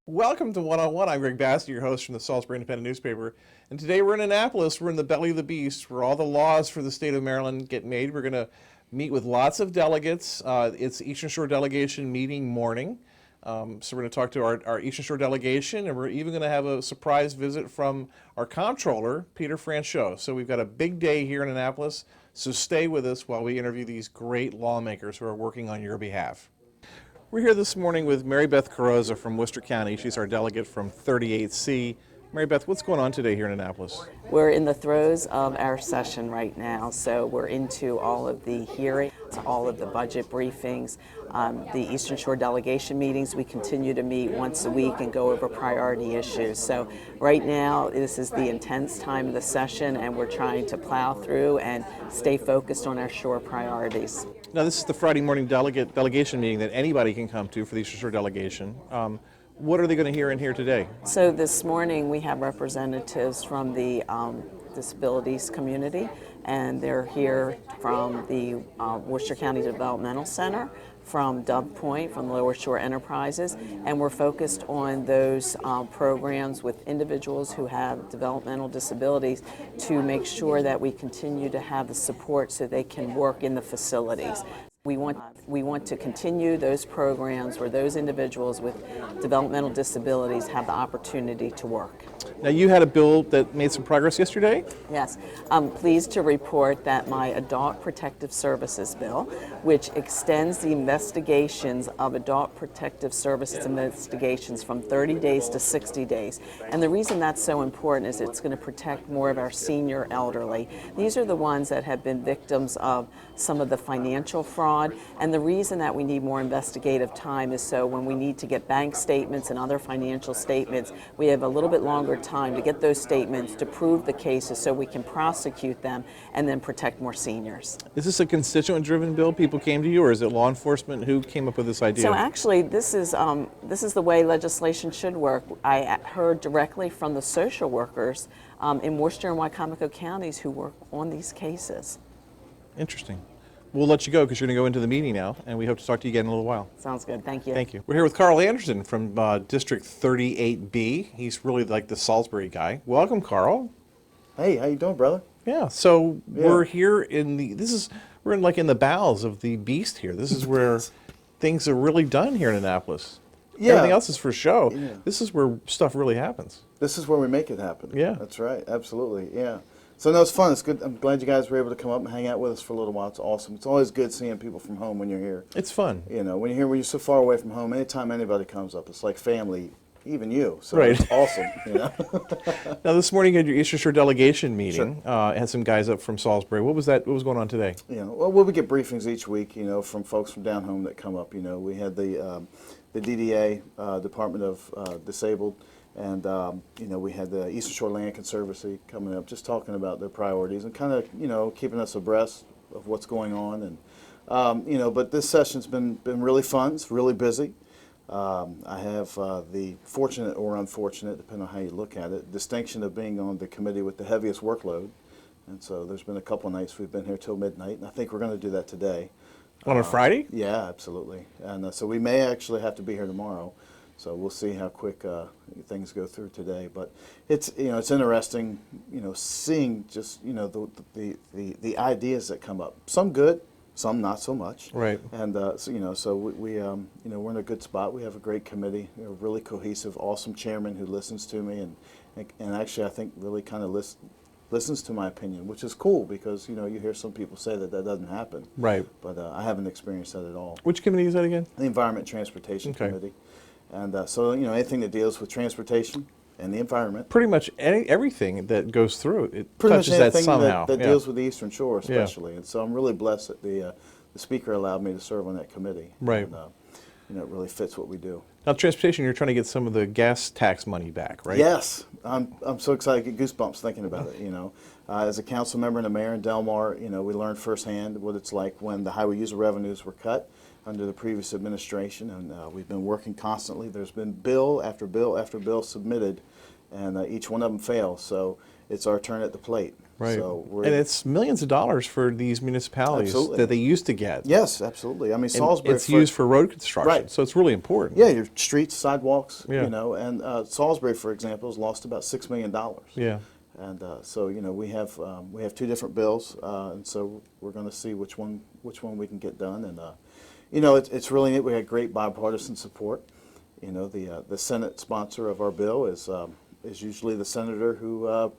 Welcome to One on One. I'm Greg Bassett, your host from the Salisbury Independent newspaper. And today we're in Annapolis. We're in the belly of the beast where all the laws for the state of Maryland get made. We're going to meet with lots of delegates. It's Eastern Shore delegation meeting morning. So we're going to talk to our Eastern Shore delegation, and we're even going to have a surprise visit from our comptroller, Peter Franchot. So we've got a big day here in Annapolis. So stay with us while we interview these great lawmakers who are working on your behalf. We're here this morning with Mary Beth Carrozza from Worcester County. She's our delegate from 38C. Mary Beth, what's going on today here in Annapolis? We're in the throes of our session right now, so we're into all of the hearings, all of the budget briefings, the Eastern Shore delegation meetings. We continue to meet once a week and go over priority issues. So right now, this is the intense time of the session, and we're trying to plow through and stay focused on our shore priorities. Now, this is the Friday morning delegation meeting that anybody can come to for the Eastern Shore delegation. What are they going to hear in here today? So this morning we have representatives from the disabilities community, and they're here from the Worcester County Developmental Center, from Dove Point, from Lower Shore Enterprises, and we're focused on those programs with individuals who have developmental disabilities to make sure that we continue to have the support so they can work in the facilities. We want to continue those programs where those individuals with developmental disabilities have the opportunity to work. Now, you had a bill that made some progress yesterday? Yes. I'm pleased to report that my Adult Protective Services bill, which extends the investigations of Adult Protective Services investigations from 30 days to 60 days. And the reason that's so important is it's going to protect more of our senior elderly. These are the ones that have been victims of some of the financial fraud. And the reason that we need more investigative time is so when we need to get bank statements and other financial statements, we have a little bit longer time to get those statements to prove the cases so we can prosecute them and then protect more seniors. Is this a constituent-driven bill? People came to you, or is it law enforcement? Who came up with this idea? So actually, this is the way legislation should work. I heard directly from the social workers in Worcester and Wycomico counties who work on these cases. Interesting. We'll let you go because you're going to go into the meeting now, and we hope to talk to you again in a little while. Sounds good. Thank you. Thank you. We're here with Carl Anderton from District 38B. He's really like the Salisbury guy. Welcome, Carl. Hey, how you doing, brother? Yeah. So we're here in we're in the bowels of the beast here. This is where things are really done here in Annapolis. Yeah. Everything else is for show. Yeah. This is where stuff really happens. This is where we make it happen. Yeah. That's right. Absolutely. Yeah. So no, it's fun. It's good. I'm glad you guys were able to come up and hang out with us for a little while. It's awesome. It's always good seeing people from home when you're here. It's fun. You know, when you're so far away from home, anytime anybody comes up, it's like family, even you. So right. It's awesome. You know. Now, this morning you had your Eastern Shore delegation meeting. Sure. Had some guys up from Salisbury. What was that? What was going on today? You know, well, we get briefings each week. You know, from folks from down home that come up. You know, we had the DDA, Department of Disabled. And, you know, we had the Eastern Shore Land Conservancy coming up, just talking about their priorities and kind of, you know, keeping us abreast of what's going on. And, you know, but this session's been really fun. It's really busy. I have the fortunate or unfortunate, depending on how you look at it, distinction of being on the committee with the heaviest workload. And so there's been a couple of nights we've been here till midnight, and I think we're going to do that today. On a Friday? Yeah, absolutely. And so we may actually have to be here tomorrow. So we'll see how quick things go through today. But it's, you know, it's interesting, you know, seeing just, you know, the ideas that come up. Some good, some not so much. Right. And so, you know, so we you know, we're in a good spot. We have a great committee, a really cohesive, awesome chairman who listens to me and actually I think really kind of listens to my opinion, which is cool because, you know, you hear some people say that doesn't happen. Right. But I haven't experienced that at all. Which committee is that again? The Environment Transportation Committee. And so, you know, anything that deals with transportation, and the environment. Pretty much everything that goes through it Pretty much touches that anything somehow. that Yeah. deals with the Eastern Shore, especially. And so I'm really blessed that the speaker allowed me to serve on that committee. Right. And, it really fits what we do. Now, transportation, you're trying to get some of the gas tax money back, right? Yes, I'm so excited. I get goosebumps thinking about it. As a council member and a mayor in Del Mar, we learned firsthand what it's like when the highway user revenues were cut under the previous administration, and we've been working constantly. There's been bill after bill after bill submitted, and each one of them fails. So it's our turn at the plate. Right. So and it's millions of dollars for these municipalities Absolutely. that they used to get. Yes, absolutely. I mean, And Salisbury. it's used for road construction, Right. so it's really important. Yeah, your streets, sidewalks. Yeah. And Salisbury, for example, has lost about $6 million. Yeah. And so we have two different bills, and so we're going to see which one we can get done. And it's really neat. We had great bipartisan support. The Senate sponsor of our bill is usually the senator who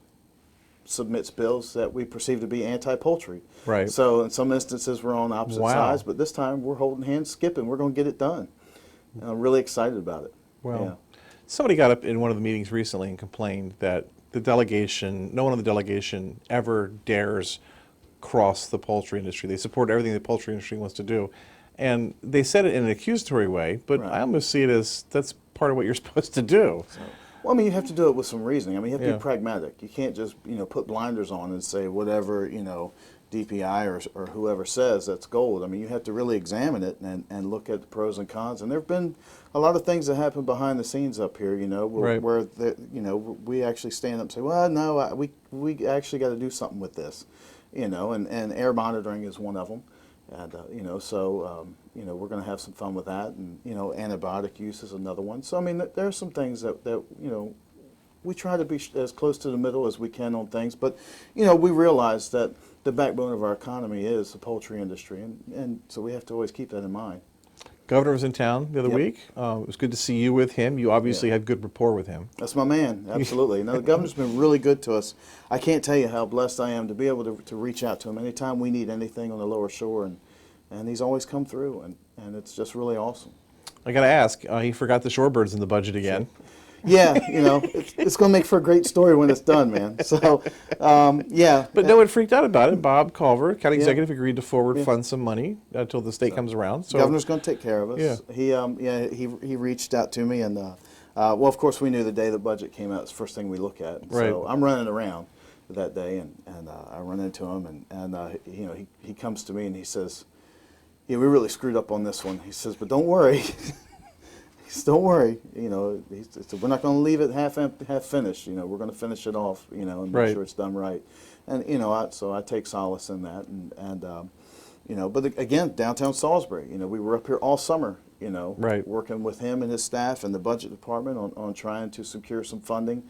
submits bills that we perceive to be anti-poultry. Right. So in some instances we're on opposite Wow. sides, but this time we're holding hands, skipping. We're going to get it done. And I'm really excited about it. Well, Yeah. somebody got up in one of the meetings recently and complained that no one in the delegation ever dares cross the poultry industry. They support everything the poultry industry wants to do. And they said it in an accusatory way, but Right. I almost see it as that's part of what you're supposed to do. Well, I mean, you have to do it with some reasoning. I mean, you have to Yeah. be pragmatic. You can't just, put blinders on and say whatever, DPI or whoever says that's gold. I mean, you have to really examine it and look at the pros and cons. And there have been a lot of things that happen behind the scenes up here, Right. where we actually stand up and say, well, no, we actually got to do something with this, and air monitoring is one of them. And, we're going to have some fun with that. And, antibiotic use is another one. So, I mean, there are some things that we try to be as close to the middle as we can on things. But, we realize that the backbone of our economy is the poultry industry. And so we have to always keep that in mind. Governor was in town the other Yep. week. It was good to see you with him. You obviously Yeah. had good rapport with him. That's my man, absolutely. Now, the governor's been really good to us. I can't tell you how blessed I am to be able to reach out to him anytime we need anything on the lower shore. And he's always come through, and it's just really awesome. I got to ask, he forgot the shorebirds in the budget again. Yeah, it's going to make for a great story when it's done, man. So, yeah. But no one freaked out about it. Bob Culver, county Yeah. executive, agreed to forward Yeah. fund some money until the state comes around. So Governor's going to take care of us. Yeah. He reached out to me, and well, of course, we knew the day the budget came out. It's the first thing we look at. Right. So I'm running around that day, and I run into him, and he comes to me and he says, "Yeah, we really screwed up on this one." He says, "But don't worry." He says, "Don't worry. He said, we're not going to leave it half finished. We're going to finish it off. And make Right. sure it's done right." And so I take solace in that, and but again, downtown Salisbury, we were up here all summer, Right. working with him and his staff and the budget department on trying to secure some funding,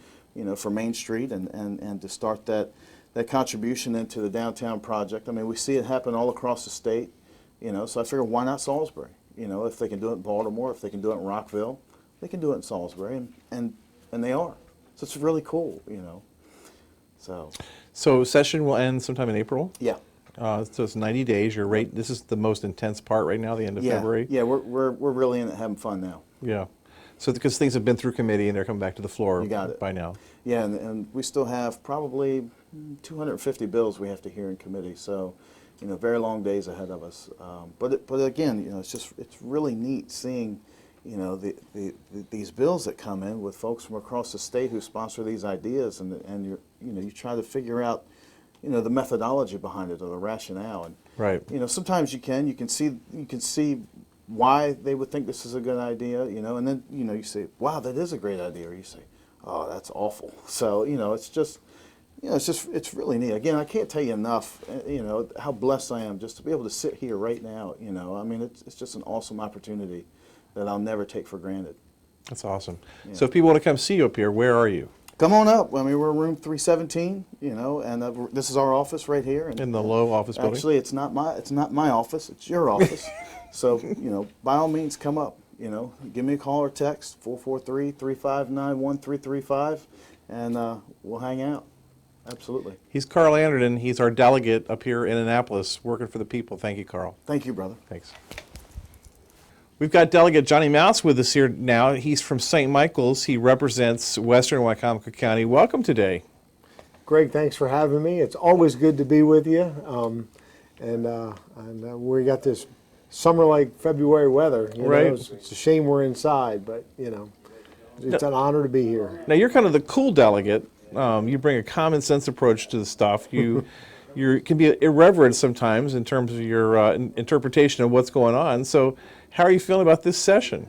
for Main Street and to start that contribution into the downtown project. I mean, we see it happen all across the state, so I figured, why not Salisbury? If they can do it in Baltimore, if they can do it in Rockville, they can do it in Salisbury, and they are. So it's really cool, So session will end sometime in April. Yeah. So it's 90 days. This is the most intense part right now, the end of February. Yeah, we're really in it having fun now. Yeah. So because things have been through committee and they're coming back to the floor You got it. by now. Yeah, and we still have probably 250 bills we have to hear in committee. So, very long days ahead of us. But again, it's really neat seeing, these bills that come in with folks from across the state who sponsor these ideas, and you try to figure out, the methodology behind it or the rationale. And Right. sometimes you can see why they would think this is a good idea, and then you say, wow, that is a great idea, or you say, oh, that's awful. So it's really neat. Again, I can't tell you enough, how blessed I am just to be able to sit here right now. I mean, it's just an awesome opportunity that I'll never take for granted. That's awesome. So if people want to come see you up here, where are you? Come on up. I mean, we're room 317, and this is our office right here. And In the low office building? actually, it's not my office. It's your office. So, by all means, come up. Give me a call or text, 443-359-1335, and we'll hang out. Absolutely. He's Carl Anderton. He's our delegate up here in Annapolis, working for the people. Thank you, Carl. Thank you, brother. Thanks. We've got Delegate Johnny Mouse with us here now. He's from St. Michael's. He represents Western Wycomico County. Welcome today. Greg, thanks for having me. It's always good to be with you. We got this summer-like February weather. You Right. know, it's a shame we're inside, but it's an honor to be here. Now, you're kind of the cool delegate. You bring a common sense approach to the stuff. You can be irreverent sometimes in terms of your interpretation of what's going on. So how are you feeling about this session?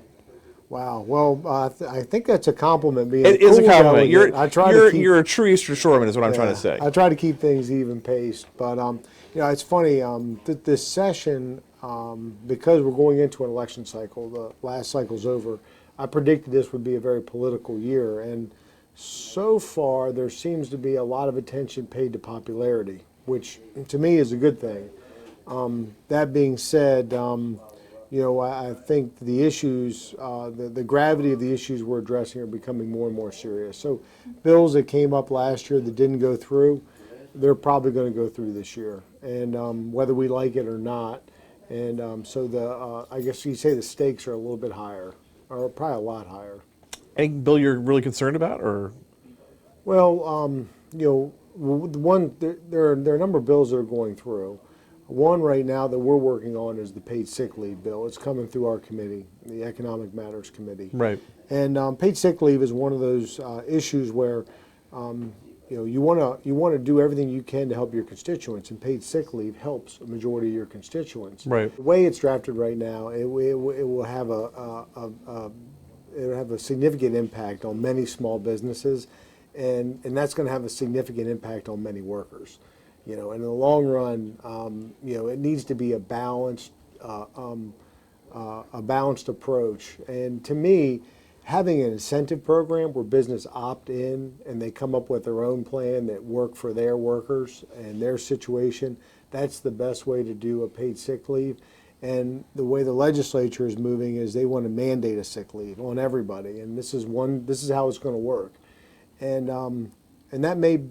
Wow. Well, I think that's a compliment. Being It is a cool compliment. delegate. You're a true Eastern Shoreman is what I'm trying to say. I try to keep things even paced, but it's funny. This session, because we're going into an election cycle, the last cycle's over. I predicted this would be a very political year, and so far there seems to be a lot of attention paid to popularity, which to me is a good thing. That being said, I think the issues, the gravity of the issues we're addressing are becoming more and more serious. So bills that came up last year that didn't go through, they're probably going to go through this year, and whether we like it or not. And I guess you say the stakes are a little bit higher, or probably a lot higher. Any bill you're really concerned about, or? Well, there are a number of bills that are going through. One right now that we're working on is the paid sick leave bill. It's coming through our committee, the Economic Matters Committee. Right. And paid sick leave is one of those issues where you want to do everything you can to help your constituents, and paid sick leave helps a majority of your constituents. Right. The way it's drafted right now, it will have a significant impact on many small businesses, and that's going to have a significant impact on many workers. And in the long run, it needs to be a balanced approach. And to me, having an incentive program where business opt in and they come up with their own plan that work for their workers and their situation, that's the best way to do a paid sick leave. And the way the legislature is moving is they want to mandate a sick leave on everybody, and this is how it's going to work. And that may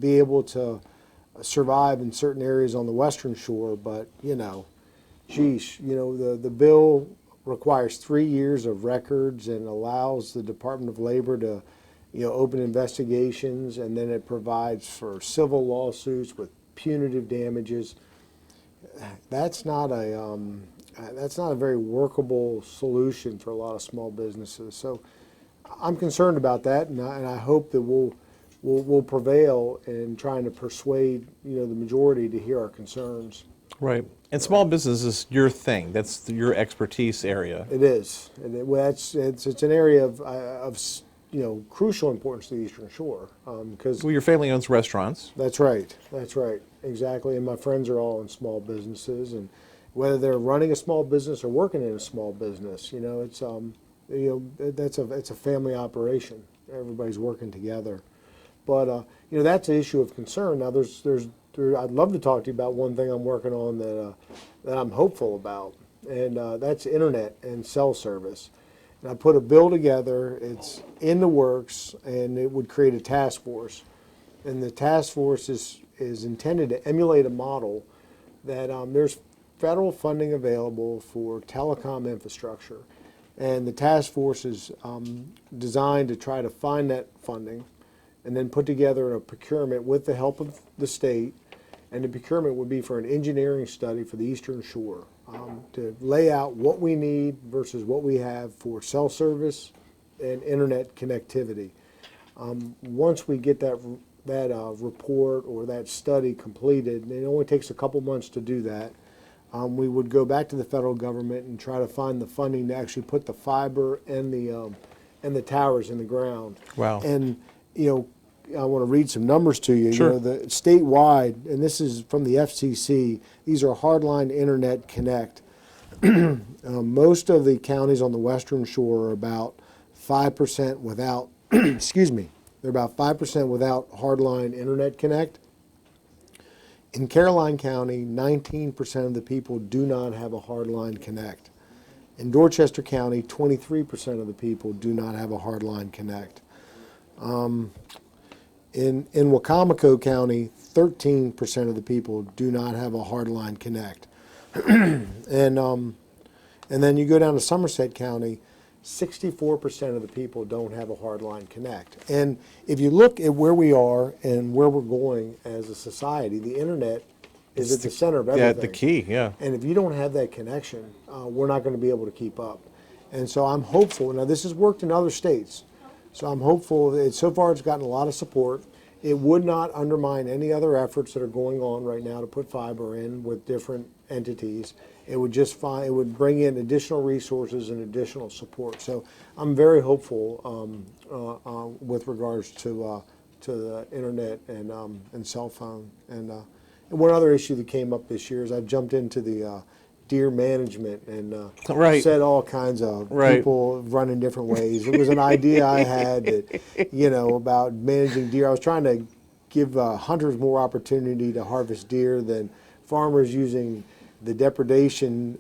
be able to survive in certain areas on the Western Shore, but the bill requires 3 years of records and allows the Department of Labor to open investigations, and then it provides for civil lawsuits with punitive damages. That's not a very workable solution for a lot of small businesses. So I'm concerned about that, and I hope that we'll prevail in trying to persuade the majority to hear our concerns. Right. And small business is your thing. That's your expertise area. It is, and it's an area of crucial importance to the Eastern Shore, because Well, your family owns restaurants. That's right, exactly. And my friends are all in small businesses, and whether they're running a small business or working in a small business, it's it's a family operation. Everybody's working together. But that's an issue of concern. Now, I'd love to talk to you about one thing I'm working on that I'm hopeful about, and that's internet and cell service. And I put a bill together. It's in the works, and it would create a task force. And the task force is intended to emulate a model that there's federal funding available for telecom infrastructure, and the task force is designed to try to find that funding and then put together a procurement with the help of the state. And the procurement would be for an engineering study for the Eastern Shore to lay out what we need versus what we have for cell service and internet connectivity. Once we get that report or that study completed, and it only takes a couple months to do that, we would go back to the federal government and try to find the funding to actually put the fiber and the towers in the ground. Wow. And I want to read some numbers to you. Sure. The statewide, and this is from the FCC, these are hardline internet connect. Most of the counties on the Western Shore are about 5% without, excuse me, they're about 5% without hardline internet connect. In Caroline County, 19% of the people do not have a hardline connect. In Dorchester County, 23% of the people do not have a hardline connect. In Wacomico County, 13% of the people do not have a hardline connect. And And then you go down to Somerset County, 64% of the people don't have a hardline connect. And if you look at where we are and where we're going as a society, the internet is at the center of everything. Yeah, the key, yeah. And if you don't have that connection, we're not going to be able to keep up. And so I'm hopeful. Now, this has worked in other states. So I'm hopeful that so far it's gotten a lot of support. It would not undermine any other efforts that are going on right now to put fiber in with different entities. It would just it would bring in additional resources and additional support. So I'm very hopeful with regards to the internet and cell phone. And one other issue that came up this year is I've jumped into the deer management and Right. said all kinds of Right. people running different ways. It was an idea I had that, about managing deer. I was trying to give hunters more opportunity to harvest deer than farmers using the depredation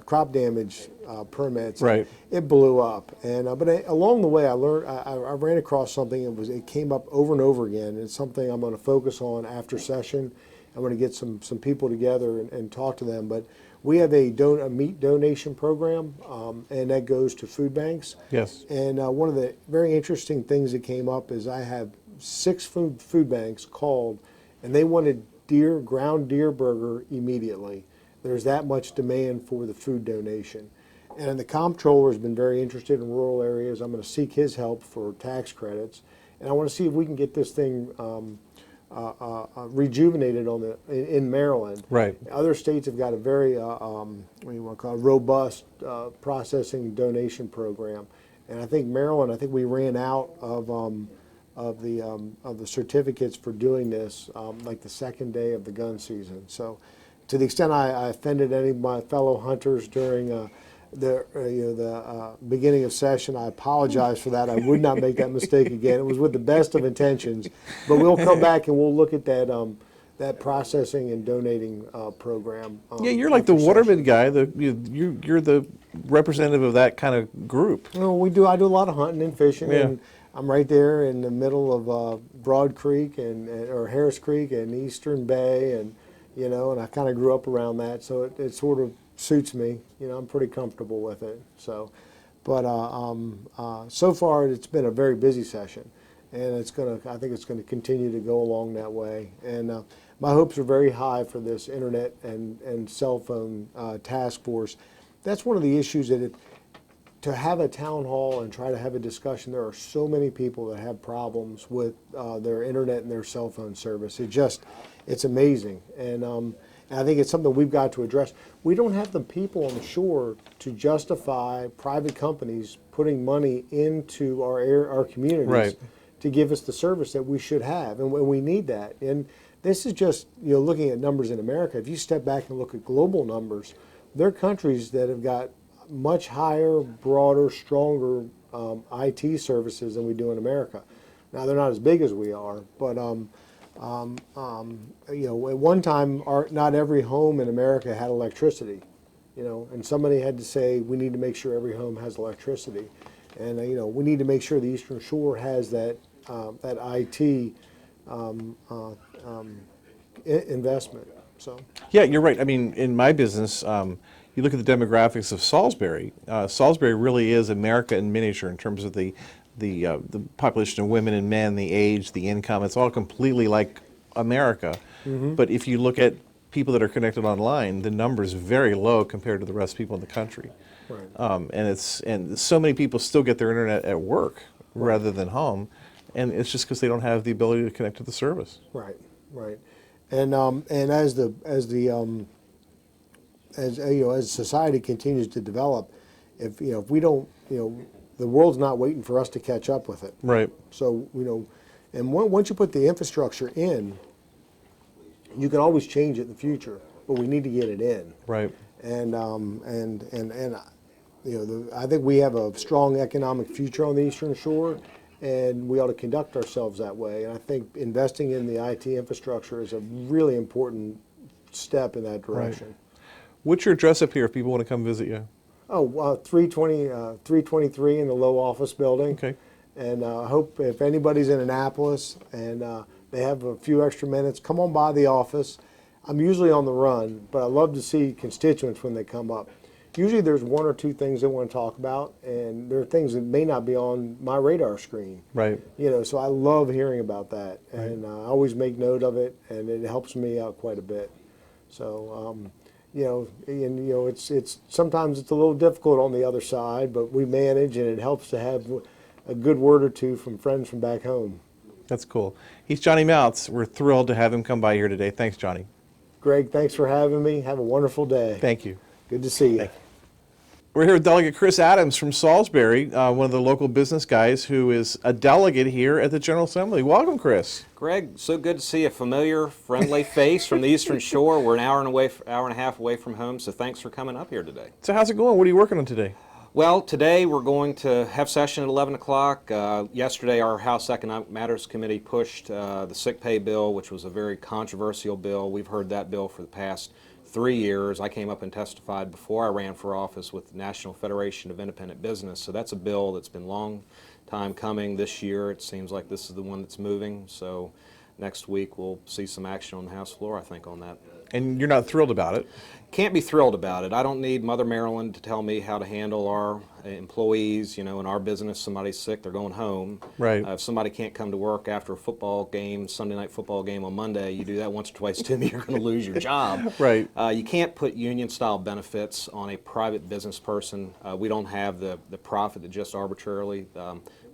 crop damage permits. Right. It blew up, and but along the way, I learned. I ran across something. It came up over and over again. It's something I'm going to focus on after session. I'm going to get some people together and talk to them. But we have a meat donation program, and that goes to food banks. Yes. And one of the very interesting things that came up is I have 6 food banks called, and they wanted ground deer burger immediately. There's that much demand for the food donation. And the comptroller has been very interested in rural areas. I'm going to seek his help for tax credits. And I want to see if we can get this thing rejuvenated in Maryland. Right. Other states have got a very robust processing and donation program. And I think Maryland, we ran out of the certificates for doing this, like the second day of the gun season. So, to the extent I offended any of my fellow hunters during the beginning of session, I apologize for that. I would not make that mistake again. It was with the best of intentions, but we'll come back and we'll look at that processing and donating program. Yeah, you're like the Waterman guy. You're the representative of that kind of group. Well, I do a lot of hunting and fishing. Yeah. And I'm right there in the middle of Broad Creek or Harris Creek and Eastern Bay, and I kind of grew up around that, so it sort of suits me. I'm pretty comfortable with it. So, but so far it's been a very busy session, and I think it's going to continue to go along that way. And my hopes are very high for this internet and cell phone task force. That's one of the issues to have a town hall and try to have a discussion. There are so many people that have problems with their internet and their cell phone service. It's amazing. And I think it's something we've got to address. We don't have the people on the shore to justify private companies putting money into our communities Right. to give us the service that we should have, and we need that. And this is just looking at numbers in America. If you step back and look at global numbers, there are countries that have got much higher, broader, stronger IT services than we do in America. Now, they're not as big as we are, but at one time, not every home in America had electricity, and somebody had to say, we need to make sure every home has electricity. And, we need to make sure the Eastern Shore has that IT investment. So. Yeah, you're right. I mean, in my business, you look at the demographics of Salisbury. Salisbury really is America in miniature in terms of the population of women and men, the age, the income. It's all completely like America. Mm-hmm. But if you look at people that are connected online, the number is very low compared to the rest of people in the country. Right. And so many people still get their internet at work rather than home, and it's just because they don't have the ability to connect to the service. Right. And as society continues to develop, if we don't, the world's not waiting for us to catch up with it. Right. So and once you put the infrastructure in, you can always change it in the future, but we need to get it in. Right. And I think we have a strong economic future on the Eastern Shore, and we ought to conduct ourselves that way. And I think investing in the IT infrastructure is a really important step in that direction. Right. What's your address up here if people want to come visit you? 323 in the low office building. Okay. And I hope if anybody's in Annapolis and they have a few extra minutes, come on by the office. I'm usually on the run, but I love to see constituents when they come up. usually there's one or two things they want to talk about, and there are things that may not be on my radar screen. Right. So I love hearing about that, and I always make note of it, and it helps me out quite a bit. So, it's sometimes it's a little difficult on the other side, but we manage, and it helps to have a good word or two from friends from back home. That's cool. He's Johnny Mounts. We're thrilled to have him come by here today. Thanks, Johnny. Greg, thanks for having me. Have a wonderful day. Thank you. Good to see you. Thank you. We're here with Delegate Chris Adams from Salisbury, one of the local business guys who is a delegate here at the General Assembly. Welcome, Chris. Greg, so good to see a familiar, friendly face from the Eastern Shore. We're an hour and a half away from home, so thanks for coming up here today. So how's it going? What are you working on today? Well, today we're going to have session at 11 o'clock. Yesterday our House Economic Matters Committee pushed the sick pay bill, which was a very controversial bill. We've heard that bill for the past 3 years. I came up and testified before I ran for office with the National Federation of Independent Business. So that's a bill that's been a long time coming. This year it seems like this is the one that's moving. So next week we'll see some action on the House floor, I think, on that. And you're not thrilled about it? Can't be thrilled about it. I don't need Mother Maryland to tell me how to handle our employees. In our business, somebody's sick, they're going home. Right. If somebody can't come to work after a football game, Sunday night football game on Monday, you do that once or twice to me, you're going to lose your job. Right. You can't put union-style benefits on a private business person. We don't have the profit that just arbitrarily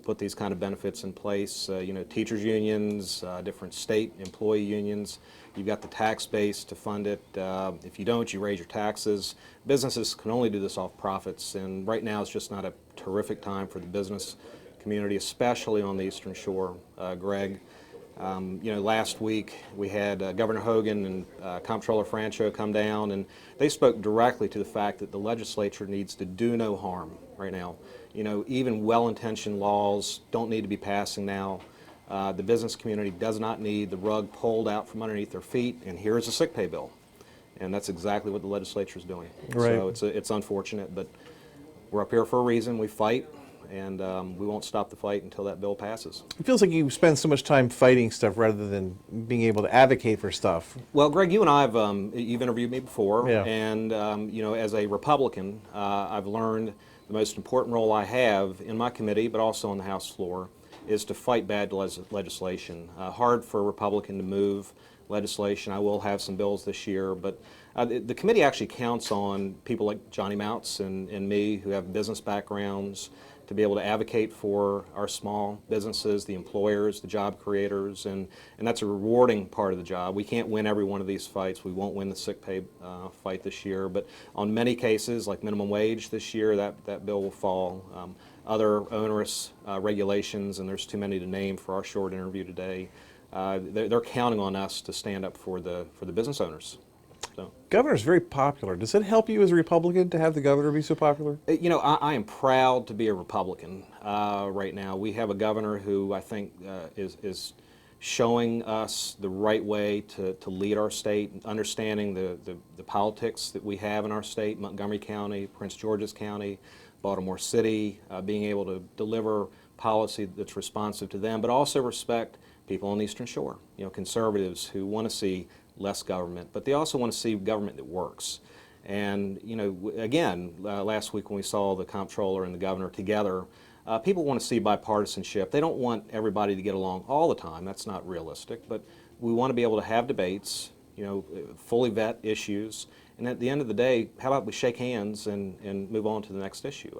put these kind of benefits in place. Teachers unions, different state employee unions. You've got the tax base to fund it. If you don't, you raise your taxes. Businesses can only do this off profits, and right now it's just not a terrific time for the business community, especially on the Eastern Shore, Greg. Last week we had Governor Hogan and Comptroller Francho come down, and they spoke directly to the fact that the legislature needs to do no harm right now. Even well-intentioned laws don't need to be passing now. The business community does not need the rug pulled out from underneath their feet, and here's a sick pay bill. And that's exactly what the legislature is doing. Right. So it's unfortunate, but we're up here for a reason. We fight, and we won't stop the fight until that bill passes. It feels like you spend so much time fighting stuff rather than being able to advocate for stuff. Well, Greg, you and I have you've interviewed me before, Yeah. and as a Republican, I've learned the most important role I have in my committee, but also on the House floor, is to fight bad legislation. Hard for a Republican to move legislation. I will have some bills this year, but the committee actually counts on people like Johnny Mounts and me who have business backgrounds to be able to advocate for our small businesses, the employers, the job creators, and that's a rewarding part of the job. We can't win every one of these fights. We won't win the sick pay fight this year, but on many cases, like minimum wage this year, that bill will fall. Other onerous regulations, and there's too many to name for our short interview today, they're counting on us to stand up for the business owners. So. Governor's very popular. Does it help you as a Republican to have the governor be so popular? I am proud to be a Republican right now. We have a governor who I think is showing us the right way to lead our state, understanding the politics that we have in our state, Montgomery County, Prince George's County, Baltimore City, being able to deliver policy that's responsive to them, but also respect people on the Eastern Shore, conservatives who want to see less government, but they also want to see government that works. And, again, last week when we saw the comptroller and the governor together, people want to see bipartisanship. They don't want everybody to get along all the time. That's not realistic, but we want to be able to have debates, fully vet issues, and at the end of the day, how about we shake hands and move on to the next issue?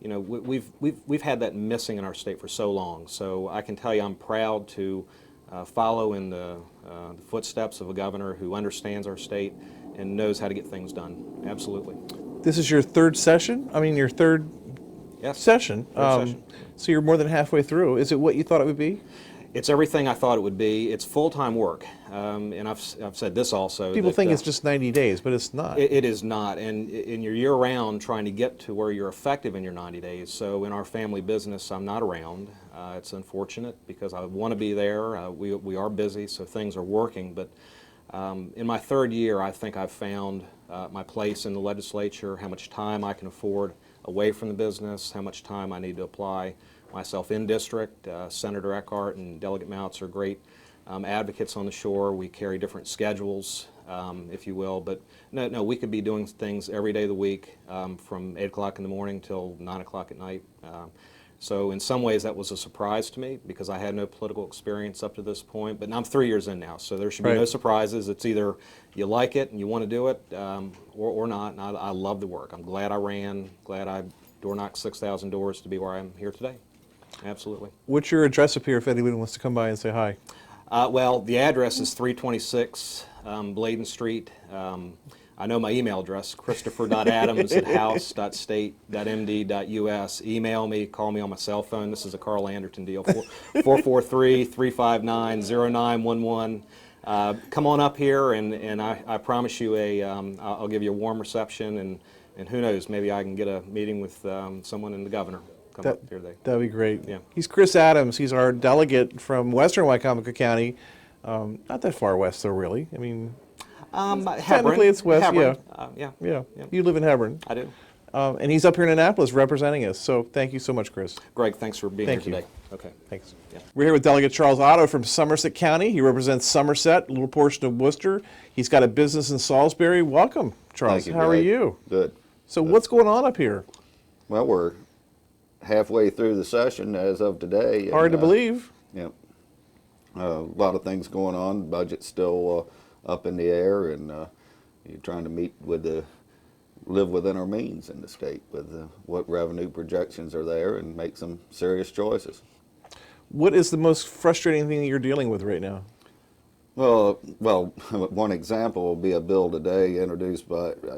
We've had that missing in our state for so long, so I can tell you I'm proud to follow in the footsteps of a governor who understands our state and knows how to get things done. Absolutely. This is your third session? I mean, your third session. Session. So you're more than halfway through. Is it what you thought it would be? It's everything I thought it would be. It's full-time work, and I've said this also. People think it's just 90 days, but it's not. It is not, and you're year-round trying to get to where you're effective in your 90 days. So in our family business, I'm not around. It's unfortunate because I want to be there. We are busy, so things are working. But in my third year, I think I've found my place in the legislature, how much time I can afford away from the business, how much time I need to apply myself in district. Senator Eckhart and Delegate Mounts are great advocates on the shore. We carry different schedules if you will. But no, we could be doing things every day of the week from 8 o'clock in the morning till 9 o'clock at night. So in some ways that was a surprise to me because I had no political experience up to this point, but I'm 3 years in now, so there should be no Right. surprises. It's either you like it and you want to do it or not, and I love the work. I'm glad I ran, glad I door knocked 6,000 doors to be where I'm here today. Absolutely. What's your address up here if anyone wants to come by and say hi? Well, the address is 326 Bladen Street. I know my email address, christopher.adams at house.state.md.us. Email me, call me on my cell phone. This is a Carl Anderton deal, 443-359-0911. Come on up here, and I promise you I'll give you a warm reception, and who knows, maybe I can get a meeting with someone in the governor. Come up here today. That'd be great. Yeah. He's Chris Adams. He's our delegate from Western Wycomico County. Not that far west, though, really. I mean, Hebron. technically it's west, Hebron. yeah. Yeah. You live in Hebron. I do. And he's up here in Annapolis representing us. So thank you so much, Chris. Greg, thanks for being Thank here you. today. Okay. Thanks. Yeah. We're here with Delegate Charles Otto from Somerset County. He represents Somerset, a little portion of Worcester. He's got a business in Salisbury. Welcome, Charles. Thank you, How are Greg. you? Good. So what's going on up here? Well, we're halfway through the session as of today. and, Hard to believe. Yeah. A lot of things going on. Budget's still up in the air, and you're trying to live within our means in the state with what revenue projections are there and make some serious choices. What is the most frustrating thing that you're dealing with right now? Well, one example will be a bill today introduced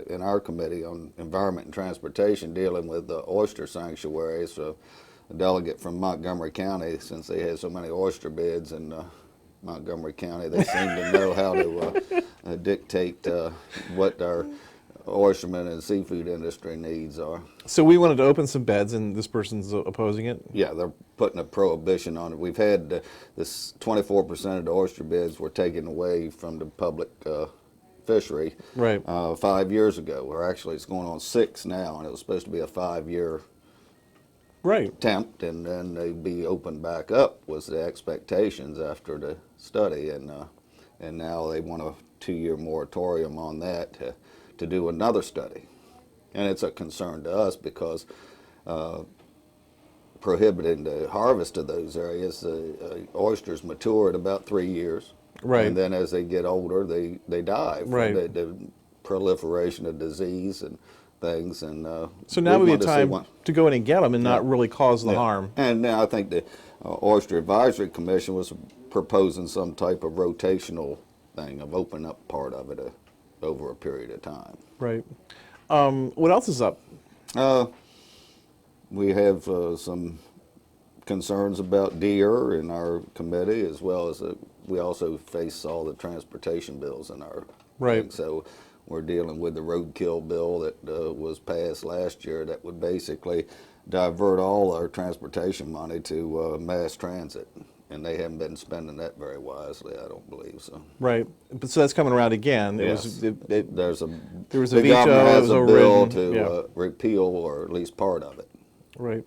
in our committee on environment and transportation dealing with the oyster sanctuaries. A delegate from Montgomery County, since they had so many oyster beds in Montgomery County, they seem to know how to dictate what our oystermen and seafood industry needs are. So we wanted to open some beds, and this person's opposing it? Yeah, they're putting a prohibition on it. We've had this 24% of the oyster beds were taken away from the public fishery Right. 5 years ago. Or actually, it's going on 6 now, and it was supposed to be a 5-year Right. attempt, and then they'd be opened back up was the expectations after the study, and now they want a 2-year moratorium on that to do another study. And it's a concern to us because prohibiting the harvest of those areas, oysters mature at about 3 years. Right. And then as they get older, they die from Right. the proliferation of disease and things. And So now would be a want to see time one- to go in and get them and not Yeah. really cause the Yeah. harm. And now I think the Oyster Advisory Commission was proposing some type of rotational thing of opening up part of it over a period of time. Right. What else is up? We have some concerns about deer in our committee, as well as we also face all the transportation bills in our Right. thing. So we're dealing with the roadkill bill that was passed last year that would basically divert all our transportation money to mass transit. And they haven't been spending that very wisely, I don't believe so. Right. But so that's coming around again. It Yes. was There was a the veto, governor it has was a bill overridden, to yeah. repeal or at least part of it. right.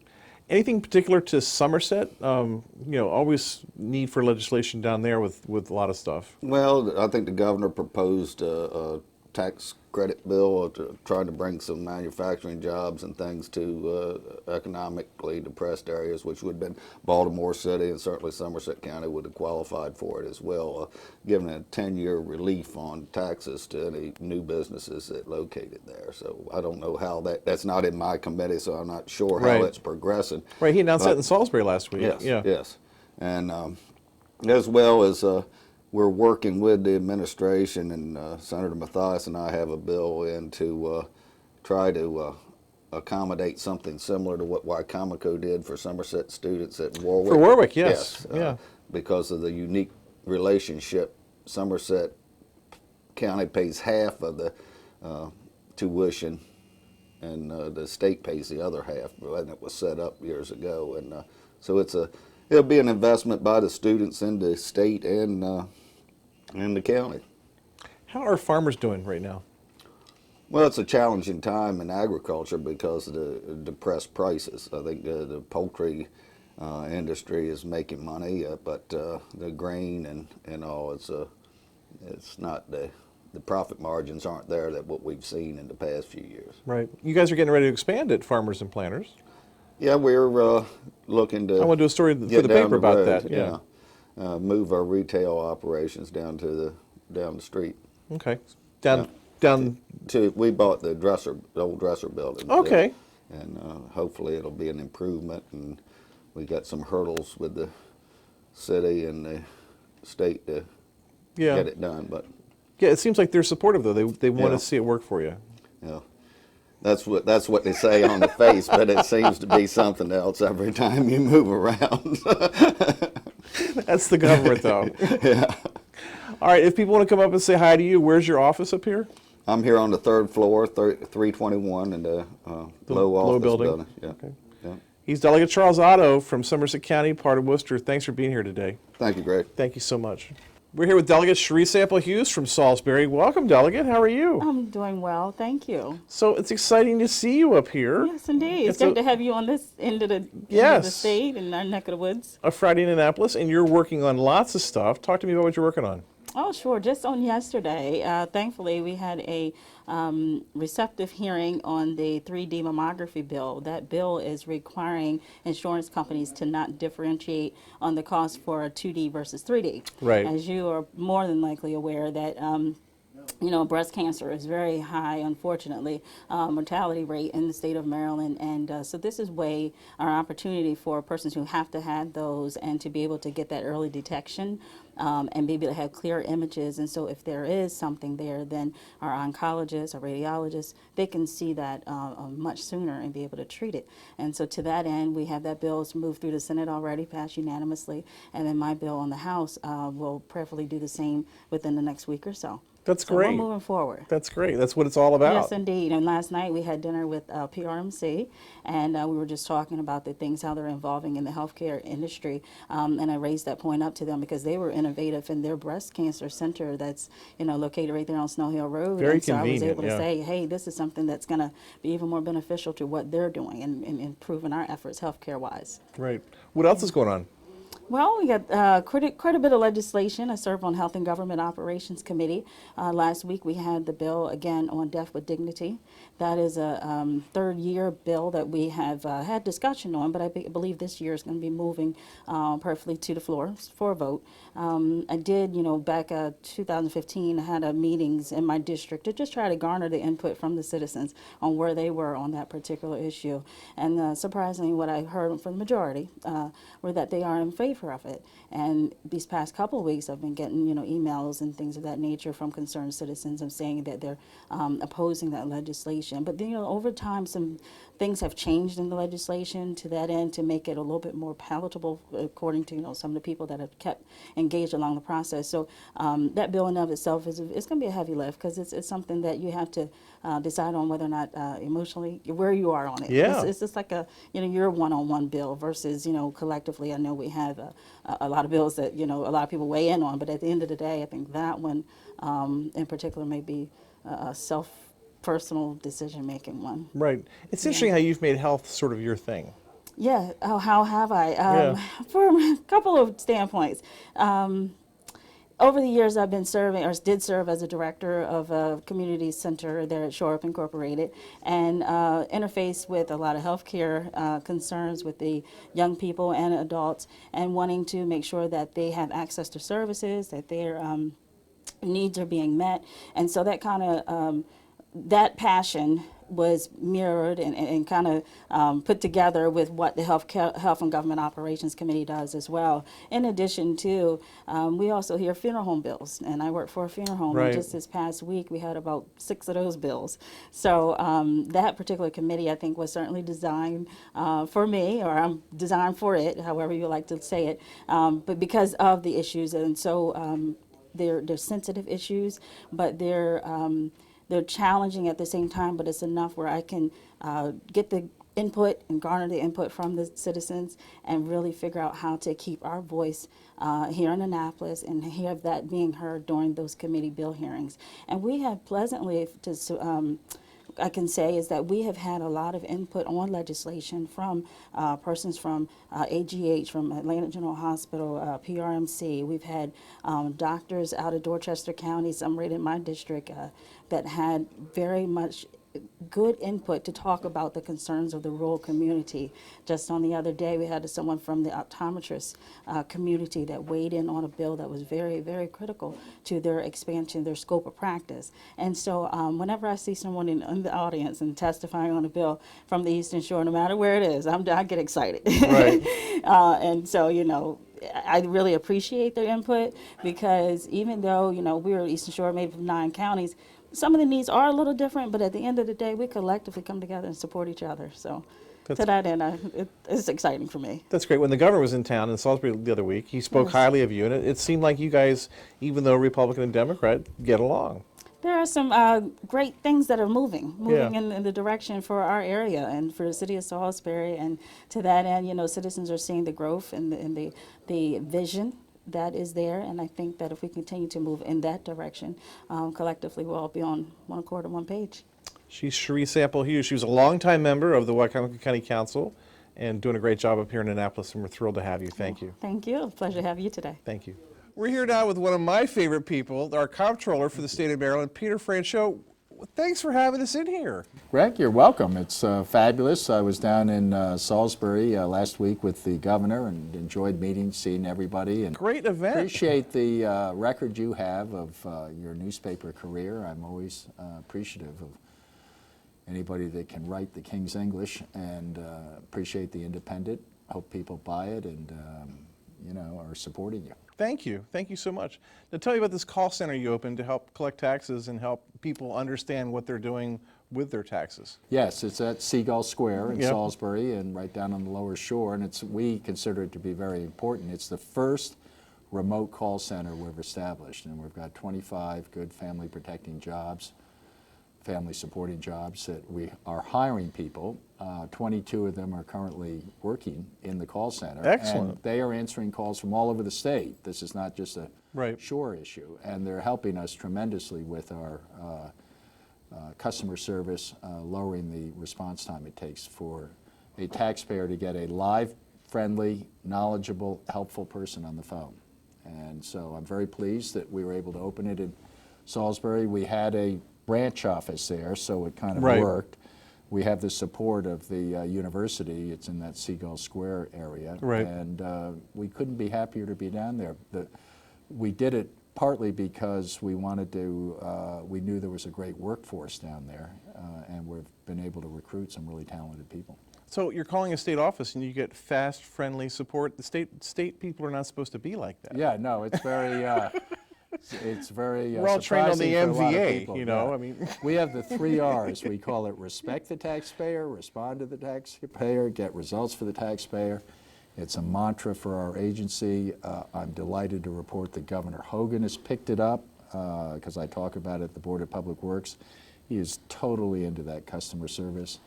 Anything particular to Somerset? Always need for legislation down there with a lot of stuff. Well, I think the governor proposed a tax credit bill trying to bring some manufacturing jobs and things to economically depressed areas, which would have been Baltimore City, and certainly Somerset County would have qualified for it as well, giving a 10-year relief on taxes to any new businesses that located there. So I don't know how that's not in my committee, so I'm not sure how Right. it's progressing. Right. He announced But- that in Salisbury last week. Yes, Yeah. yes. And as well as we're working with the administration, and Senator Mathias and I have a bill in to try to accommodate something similar to what Wycomico did for Somerset students at Warwick. For Warwick, yes. Yeah. Because of the unique relationship, Somerset County pays half of the tuition, and the state pays the other half, and it was set up years ago. And so it'll be an investment by the students in the state and the county. How are farmers doing right now? Well, it's a challenging time in agriculture because of the depressed prices. I think the poultry industry is making money, but the grain and all, it's not the the profit margins aren't there that what we've seen in the past few years. Right. You guys are getting ready to expand at Farmers and Planters. Yeah, we're looking to. I want to do a story for get the down paper about road, that. Yeah. Move our retail operations down the street. Okay. Down. We bought the old dresser building. Okay. And hopefully it'll be an improvement. And we got some hurdles with the city and the state to get it done. But yeah, it seems like they're supportive though. They want to see it work for you. yeah, that's what they say on the face, but it seems to be something else every time you move around. That's the government though. Yeah. All right. If people want to come up and say hi to you, where's your office up here? I'm here on the third floor, 321, in the low office building. Yeah. Okay. Yeah. He's Delegate Charles Otto from Somerset County, part of Worcester. Thanks for being here today. Thank you, Greg. Thank you so much. We're here with Delegate Sharice Sample Hughes from Salisbury. Welcome, Delegate. How are you? I'm doing well, thank you. So it's exciting to see you up here. Yes, indeed. It's It's great to have you on this end of the state in our neck of the woods. A Friday in Annapolis, and you're working on lots of stuff. Talk to me about what you're working on. Oh, sure. Just on yesterday, thankfully, we had a receptive hearing on the 3D mammography bill. That bill is requiring insurance companies to not differentiate on the cost for a 2D versus 3D. Right. As you are more than likely aware that breast cancer is very high, unfortunately, mortality rate in the state of Maryland. And so this is our opportunity for persons who have to have those and to be able to get that early detection and be able to have clear images. And so if there is something there, then our oncologists, our radiologists, they can see that much sooner and be able to treat it. And so to that end, we have that bill moved through the Senate already, passed unanimously. And then my bill on the House will prayerfully do the same within the next week or so. That's So great. we're moving forward. That's great. That's what it's all about. Yes, indeed. And last night we had dinner with PRMC, and we were just talking about the things, how they're involving in the healthcare industry. And I raised that point up to them because they were innovative in their breast cancer center that's located right there on Snow Hill Road. Very and so convenient, I was able to yeah. say, hey, this is something that's going to be even more beneficial to what they're doing and improving our efforts healthcare-wise. Right. What else is going on? Well, we got quite a bit of legislation. I serve on Health and Government Operations Committee. Last week we had the bill again on Death with Dignity. That is a third-year bill that we have had discussion on, but I believe this year is going to be moving perfectly to the floor for a vote. I did, back 2015, I had meetings in my district to just try to garner the input from the citizens on where they were on that particular issue. And surprisingly, what I heard from the majority were that they are in favor of it. And these past couple of weeks, I've been getting, emails and things of that nature from concerned citizens of saying that they're opposing that legislation. But over time, some things have changed in the legislation to that end to make it a little bit more palatable, according to some of the people that have kept engaged along the process. So that bill in and of itself it's going to be a heavy lift because it's something that you have to decide on whether or not emotionally where you are on it. Yeah. It's just like your one-on-one bill versus collectively. I know we have a lot of bills that a lot of people weigh in on, but at the end of the day, I think that one in particular may be a personal decision-making one. Right. It's interesting how you've made health sort of your thing. Yeah. Oh, how have I? For a couple of standpoints. Over the years, I've been did serve as a director of a community center there at Shore Up Incorporated, and interface with a lot of healthcare concerns with the young people and adults, and wanting to make sure that they have access to services, that their needs are being met, and so that kind of that passion was mirrored and kind of put together with what the Health and Government Operations Committee does as well. In addition to, we also hear funeral home bills, and I work for a funeral home. Right. And just this past week, we had about 6 of those bills. So that particular committee, I think, was certainly designed for me, or I'm designed for it, however you like to say it, but because of the issues. And so they're sensitive issues, but they're challenging at the same time, but it's enough where I can get the input and garner the input from the citizens and really figure out how to keep our voice here in Annapolis and have that being heard during those committee bill hearings. And we have pleasantly I can say is that we have had a lot of input on legislation from persons from AGH, from Atlanta General Hospital, PRMC. We've had doctors out of Dorchester County, some right in my district, that had very much good input to talk about the concerns of the rural community. Just on the other day, we had someone from the optometrist community that weighed in on a bill that was very, very critical to their expansion, their scope of practice. And so whenever I see someone in the audience and testifying on a bill from the Eastern Shore, no matter where it is, I get excited. Right. And so, you know, I really appreciate their input, because even though, you know, we're Eastern Shore, maybe from 9 counties, some of the needs are a little different, but at the end of the day, we collectively come together and support each other. So to that end, it's exciting for me. That's great. When the governor was in town in Salisbury the other week, he spoke Yes. highly of you, and it seemed like you guys, even though Republican and Democrat, get along. There are some great things that are moving Yeah. in the direction for our area and for the city of Salisbury. And to that end, you know, citizens are seeing the growth and the vision that is there. And I think that if we continue to move in that direction, collectively we'll all be on one accord and one page. She's Cherie Sample Hughes. She was a longtime member of the Wycomico County Council and doing a great job up here in Annapolis, and we're thrilled to have you. Thank you. Thank you. Pleasure to have you today. Thank you. We're here now with one of my favorite people, our comptroller for the state of Maryland, Peter Franchot. Thanks for having us in here. Greg, you're welcome. It's fabulous. I was down in Salisbury last week with the governor and enjoyed meeting, seeing everybody. And Great event. appreciate the record you have of your newspaper career. I'm always appreciative of anybody that can write the King's English, and appreciate the Independent. Hope people buy it and you know, are supporting you. Thank you. Thank you so much. Now tell me about this call center you opened to help collect taxes and help people understand what they're doing with their taxes. Yes, it's at Seagull Square in Yep. Salisbury and right down on the Lower Shore, and we consider it to be very important. It's the first remote call center we've established, and we've got 25 good family protecting jobs, family supporting jobs that we are hiring people. 22 of them are currently working in the call center. Excellent. And they are answering calls from all over the state. This is not just a Right. shore issue, and they're helping us tremendously with our customer service, lowering the response time it takes for a taxpayer to get a live, friendly, knowledgeable, helpful person on the phone. And so I'm very pleased that we were able to open it in Salisbury. We had a branch office there, so it kind of Right. worked. We have the support of the university. It's in that Seagull Square area. Right. And we couldn't be happier to be down there. We did it partly because we wanted to, we knew there was a great workforce down there, and we've been able to recruit some really talented people. So you're calling a state office and you get fast, friendly support. The state people are not supposed to be like that. Yeah, no, it's very, it's very We're all trained on the surprising for a lot of MVA, people, you know, yeah. I mean. We have the 3 R's. We call it respect the taxpayer, respond to the taxpayer, get results for the taxpayer. It's a mantra for our agency. I'm delighted to report that Governor Hogan has picked it up, because I talk about it at the Board of Public Works. He is totally into that customer service.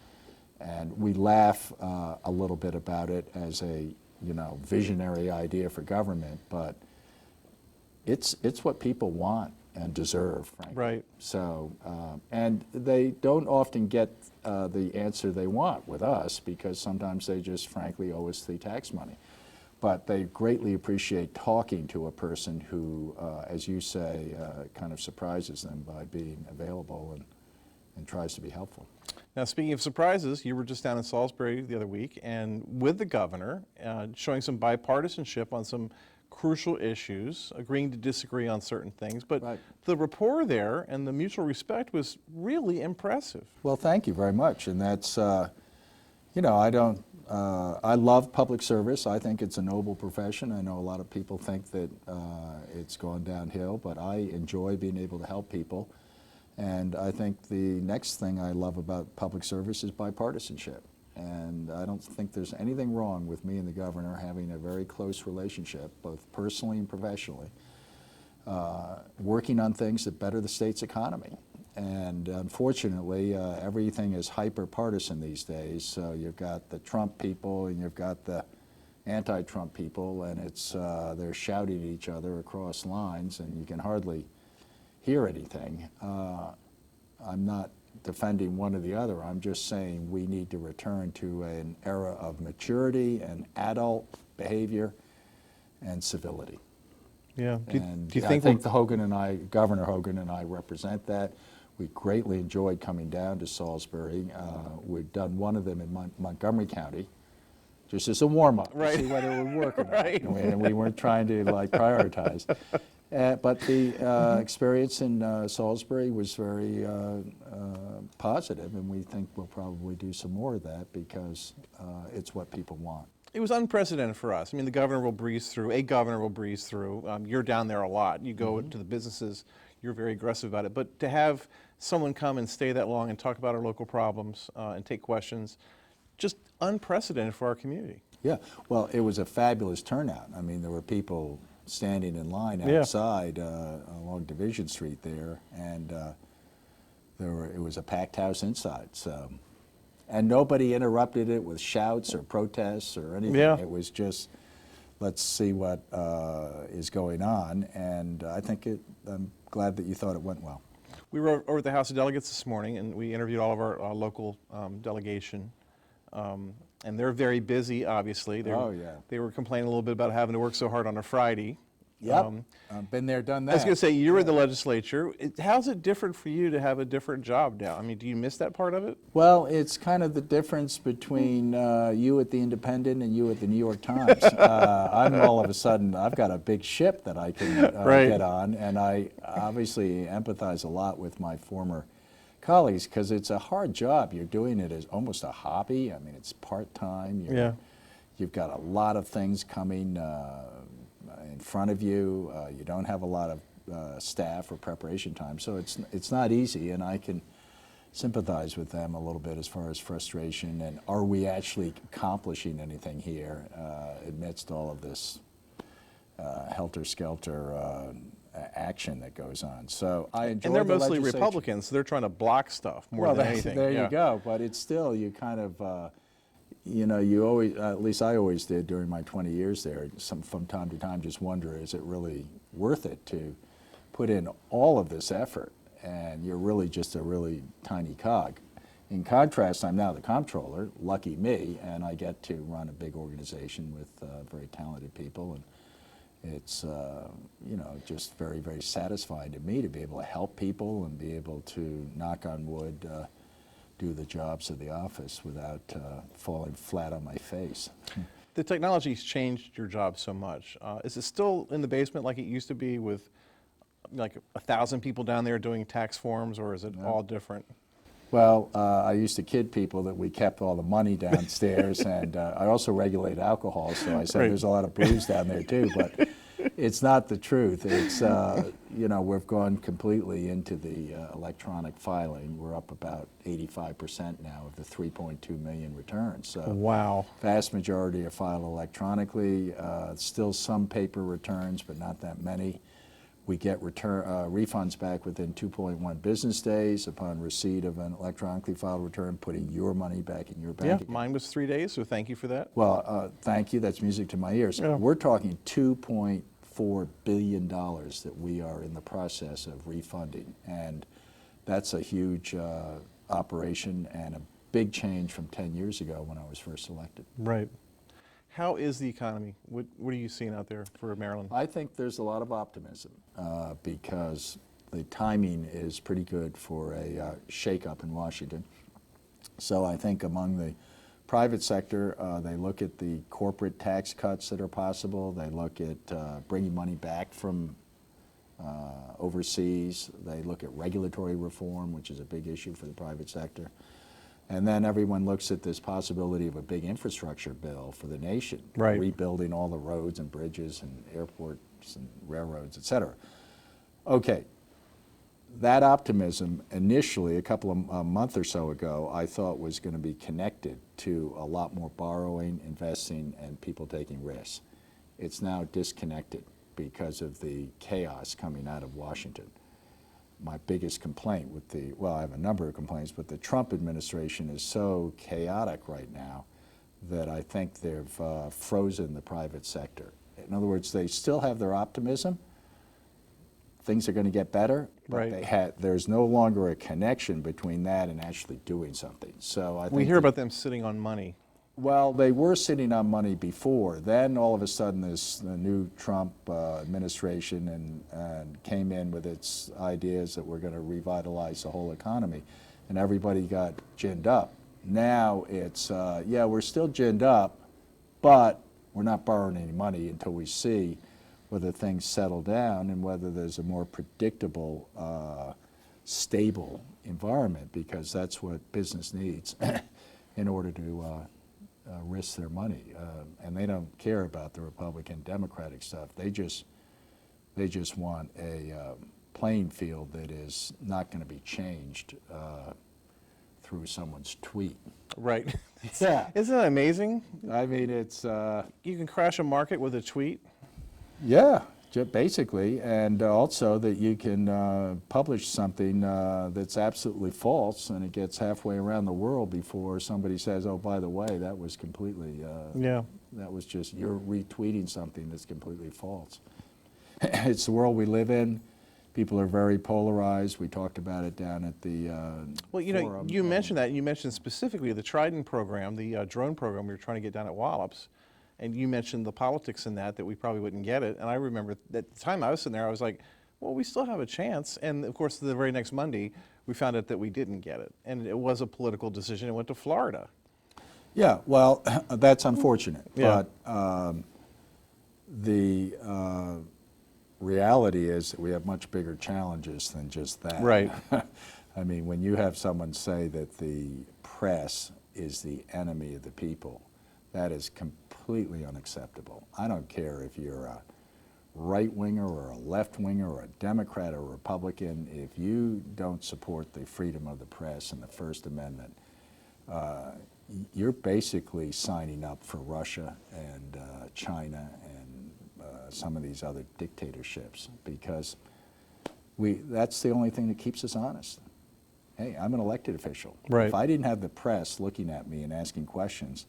And we laugh a little bit about it as a, you know, visionary idea for government, but it's what people want and deserve, frankly. Right. So, and they don't often get the answer they want with us, because sometimes they just frankly owe us the tax money. But they greatly appreciate talking to a person who, as you say, kind of surprises them by being available and tries to be helpful. Now, speaking of surprises, you were just down in Salisbury the other week and with the governor, showing some bipartisanship on some crucial issues, agreeing to disagree on certain things. But Right. the rapport there and the mutual respect was really impressive. Well, thank you very much. And that's, you know, I love public service. I think it's a noble profession. I know a lot of people think that it's gone downhill, but I enjoy being able to help people. And I think the next thing I love about public service is bipartisanship. And I don't think there's anything wrong with me and the governor having a very close relationship, both personally and professionally, working on things that better the state's economy. And unfortunately, everything is hyper-partisan these days. So you've got the Trump people and you've got the anti-Trump people, and it's they're shouting at each other across lines, and you can hardly hear anything. I'm not defending one or the other. I'm just saying we need to return to an era of maturity and adult behavior and civility. Yeah. And Do you I think think Governor Hogan and I represent that. We greatly enjoyed coming down to Salisbury. We've done one of them in Montgomery County, just as a warm-up Right. to see whether it would work or not. Right. And we weren't trying to like prioritize. But the experience in Salisbury was very positive, and we think we'll probably do some more of that because it's what people want. It was unprecedented for us. I mean, the governor will breeze through. A governor will breeze through. You're down there a lot. You go to the businesses. You're very aggressive about it. But to have someone come and stay that long and talk about our local problems and take questions, just unprecedented for our community. Yeah, well, it was a fabulous turnout. I mean, there were people standing in line outside along Division Street there, and it was a packed house inside. So. And nobody interrupted it with shouts or protests or anything. Yeah. It was just, let's see what is going on. And I'm glad that you thought it went well. We were over at the House of Delegates this morning, and we interviewed all of our local delegation. And they're very busy, obviously. Oh, yeah. They were complaining a little bit about having to work so hard on a Friday. Yep, I've been there, done that. I was going to say, you were in the legislature. How's it different for you to have a different job now? I mean, do you miss that part of it? Well, it's kind of the difference between you at the Independent and you at the New York Times. I'm all of a sudden, I've got a big ship that I can get on, and I obviously empathize a lot with my former colleagues because it's a hard job. You're doing it as almost a hobby. I mean, it's part-time. You've got a lot of things coming in front of you. You don't have a lot of staff or preparation time, so it's not easy, and I can sympathize with them a little bit as far as frustration and are we actually accomplishing anything here amidst all of this helter-skelter action that goes on. So I enjoy And they're the mostly legislature. Republicans, so they're trying to block stuff more than anything. There you go, but it's still, you kind of, you always, at least I always did during my 20 years there, from time to time just wonder, is it really worth it to put in all of this effort and you're really just a really tiny cog. In contrast, I'm now the comptroller, lucky me, and I get to run a big organization with very talented people, and it's just very, very satisfying to me to be able to help people and be able to, knock on wood, do the jobs of the office without falling flat on my face. The technology's changed your job so much. Is it still in the basement like it used to be with like 1,000 people down there doing tax forms, or is it all different? Well, I used to kid people that we kept all the money downstairs, and I also regulate alcohol, so I said there's a lot of booze down there too, but it's not the truth. It's, we've gone completely into the electronic filing. We're up about 85% now of the 3.2 million returns. So Wow. vast majority are filed electronically, still some paper returns, but not that many. We get refunds back within 2.1 business days upon receipt of an electronically filed return, putting your money back in your bank Yeah, account. mine was 3 days, so thank you for that. Well, thank you. That's music to my ears. Yeah. We're talking $2.4 billion that we are in the process of refunding, and that's a huge operation and a big change from 10 years ago when I was first elected. Right. How is the economy? What are you seeing out there for Maryland? I think there's a lot of optimism because the timing is pretty good for a shakeup in Washington. So I think among the private sector, they look at the corporate tax cuts that are possible. They look at bringing money back from overseas. They look at regulatory reform, which is a big issue for the private sector. And then everyone looks at this possibility of a big infrastructure bill for the nation, Right. rebuilding all the roads and bridges and airports and railroads, et cetera. Okay, that optimism initially, a month or so ago, I thought was going to be connected to a lot more borrowing, investing, and people taking risks. It's now disconnected because of the chaos coming out of Washington. My biggest complaint with I have a number of complaints, but the Trump administration is so chaotic right now that I think they've frozen the private sector. In other words, they still have their optimism, things are going to get better, but Right. there's no longer a connection between that and actually doing something. So I think We hear about them sitting on money. well, they were sitting on money before. Then all of a sudden, the new Trump administration and came in with its ideas that we're going to revitalize the whole economy, and everybody got ginned up. Now it's yeah, we're still ginned up, but we're not borrowing any money until we see whether things settle down and whether there's a more predictable, stable environment, because that's what business needs in order to risk their money. And they don't care about the Republican Democratic stuff. They just want a playing field that is not going to be changed through someone's tweet. Right. Yeah. Isn't that amazing? I mean, it's You can crash a market with a tweet. yeah, basically, and also that you can publish something that's absolutely false, and it gets halfway around the world before somebody says, "Oh, by the way, that was completely Yeah. that was just you're retweeting something that's completely false." It's the world we live in. People are very polarized. We talked about it down at the Well, you know, forum. you mentioned that. You mentioned specifically the Trident program, the drone program we were trying to get down at Wallops. And you mentioned the politics in that we probably wouldn't get it. And I remember at the time I was sitting there, I was like, well, we still have a chance. And of course, the very next Monday, we found out that we didn't get it. And it was a political decision. It went to Florida. Yeah, well, that's unfortunate. Yeah. But the reality is that we have much bigger challenges than just that. Right. I mean, when you have someone say that the press is the enemy of the people, that is completely unacceptable. I don't care if you're a right-winger or a left-winger or a Democrat or a Republican. If you don't support the freedom of the press and the First Amendment, you're basically signing up for Russia and China and some of these other dictatorships, because that's the only thing that keeps us honest. Hey, I'm an elected official. Right. If I didn't have the press looking at me and asking questions,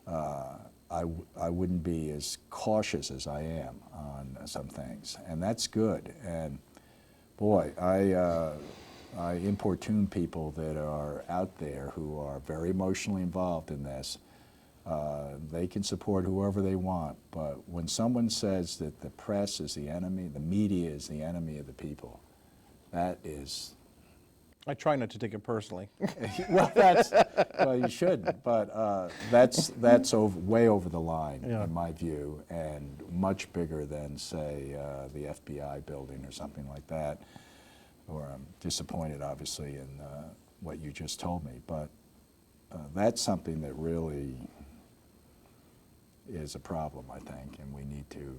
I wouldn't be as cautious as I am on some things, and that's good. And boy, I importune people that are out there who are very emotionally involved in this. They can support whoever they want, but when someone says that the press is the enemy, the media is the enemy of the people, that is... I try not to take it personally. Well, well, you shouldn't, but that's way over the line, Yeah. in my view, and much bigger than, say, the FBI building or something like that. Or I'm disappointed, obviously, in what you just told me, but that's something that really is a problem, I think, and we need to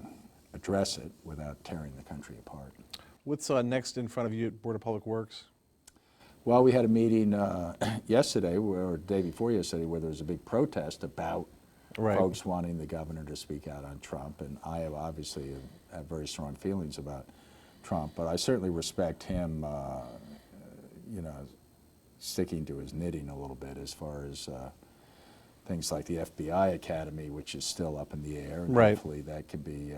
address it without tearing the country apart. What's next in front of you at Board of Public Works? Well, we had a meeting yesterday, or the day before yesterday, where there was a big protest about Right. folks wanting the governor to speak out on Trump, and I have obviously have very strong feelings about Trump, but I certainly respect him, you know, sticking to his knitting a little bit as far as things like the FBI Academy, which is still up in the air, and Right. hopefully that can be